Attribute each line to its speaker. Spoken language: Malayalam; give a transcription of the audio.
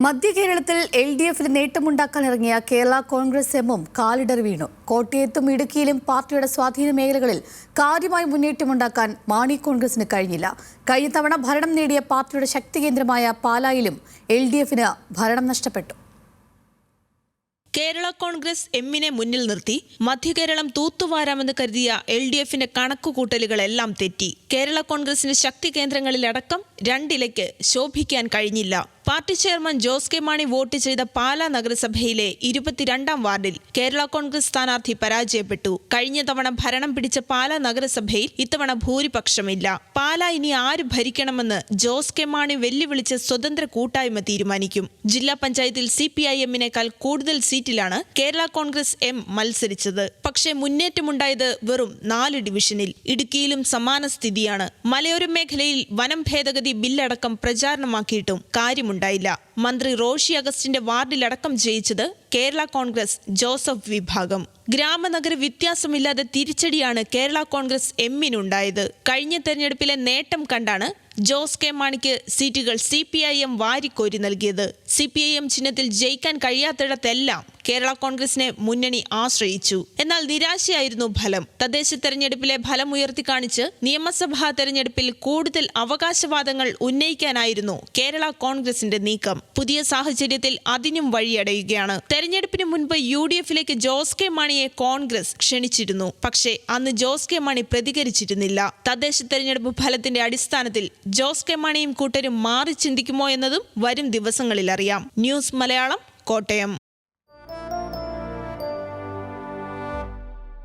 Speaker 1: മധ്യകേരളത്തിൽ LDFിന് നേട്ടമുണ്ടാക്കാനിറങ്ങിയ കേരള കോൺഗ്രസ് എമ്മും കാലിടറി വീണു. കോട്ടയത്തും ഇടുക്കിയിലും പാർട്ടിയുടെ സ്വാധീന മേഖലകളിൽ കാര്യമായി മുന്നേറ്റമുണ്ടാക്കാൻ മാണി കോൺഗ്രസിന് കഴിഞ്ഞില്ല. കഴിഞ്ഞ തവണ ഭരണം നേടിയ പാർട്ടിയുടെ ശക്തി കേന്ദ്രമായ പാലായിലും LDFിന് ഭരണം നഷ്ടപ്പെട്ടു.
Speaker 2: കേരള കോൺഗ്രസ് എമ്മിനെ മുന്നിൽ നിർത്തി മധ്യകേരളം തൂത്തുവാരാമെന്ന് കരുതിയ LDFിന്റെ കണക്കുകൂട്ടലുകളെല്ലാം തെറ്റി. കേരള കോൺഗ്രസിന്റെ ശക്തി കേന്ദ്രങ്ങളിലടക്കം രണ്ടിലയ്ക്ക് ശോഭിക്കാൻ കഴിഞ്ഞില്ല. Party chairman Jose K Mani vote ചെയ്ത പാലാ നഗരസഭയിലെ 22ാം വാർഡിൽ കേരള കോൺഗ്രസ് സ്ഥാനാർത്ഥി പരാജയപ്പെട്ടു. കഴിഞ്ഞ തവണ ഭരണം പിടിച്ച പാലാ നഗരസഭയിൽ ഇത്തവണ ഭൂരിപക്ഷമില്ല. പാലാ ഇനി ആര് ഭരിക്കണമെന്ന് ജോസ് കെ മാണി വെല്ലുവിളിച്ച് സ്വതന്ത്ര കൂട്ടായ്മ തീരുമാനിക്കും. ജില്ലാ പഞ്ചായത്തിൽ CPIMനേക്കാൾ കൂടുതൽ സീറ്റിലാണ് കേരള കോൺഗ്രസ് എം മത്സരിച്ചത്. പക്ഷേ മുന്നേറ്റമുണ്ടായത് വെറും 4 ഡിവിഷനിൽ. ഇടുക്കിയിലും സമാന സ്ഥിതിയാണ്. മലയോര മേഖലയിൽ വനം ഭേദഗതി ബില്ലടക്കം പ്രചാരണമാക്കിയിട്ടും കാര്യമുണ്ടായില്ല. മന്ത്രി റോഷി അഗസ്റ്റിന്റെ വാർഡിലടക്കം ജയിച്ചത് കേരള കോൺഗ്രസ് ജോസഫ് വിഭാഗം. ഗ്രാമനഗര വ്യത്യാസമില്ലാതെ തിരിച്ചടിയാണ് കേരള കോൺഗ്രസ് എമ്മിനുണ്ടായത്. കഴിഞ്ഞ തെരഞ്ഞെടുപ്പിലെ നേട്ടം കണ്ടാണ് ജോസ് കെ മാണിക്ക് സീറ്റുകൾ CPIM വാരിക്കോരി നൽകിയത്. CPIM ചിഹ്നത്തിൽ ജയിക്കാൻ കഴിയാത്തിടത്തെല്ലാം കേരള കോൺഗ്രസിനെ മുന്നണി ആശ്രയിച്ചു. എന്നാൽ നിരാശയായിരുന്നു ഫലം. തദ്ദേശ തെരഞ്ഞെടുപ്പിലെ ഫലം ഉയർത്തിക്കാണിച്ച് നിയമസഭാ തെരഞ്ഞെടുപ്പിൽ കൂടുതൽ അവകാശവാദങ്ങൾ ഉന്നയിക്കാനായിരുന്നു കേരള കോൺഗ്രസിന്റെ നീക്കം. പുതിയ സാഹചര്യത്തിൽ അതിനും വഴിയടയുകയാണ്. തെരഞ്ഞെടുപ്പിന് മുൻപ് UDFിലേക്ക് ജോസ് കെ മാണിയെ കോൺഗ്രസ് ക്ഷണിച്ചിരുന്നു. പക്ഷേ അന്ന് ജോസ് കെ മാണി പ്രതികരിച്ചിരുന്നില്ല. തദ്ദേശ തെരഞ്ഞെടുപ്പ് ഫലത്തിന്റെ അടിസ്ഥാനത്തിൽ ജോസ് കെ മാണിയും കൂട്ടരും മാറി ചിന്തിക്കുമോ എന്നതും വരും ദിവസങ്ങളിൽ അറിയാം. ന്യൂസ് മലയാളം, കോട്ടയം.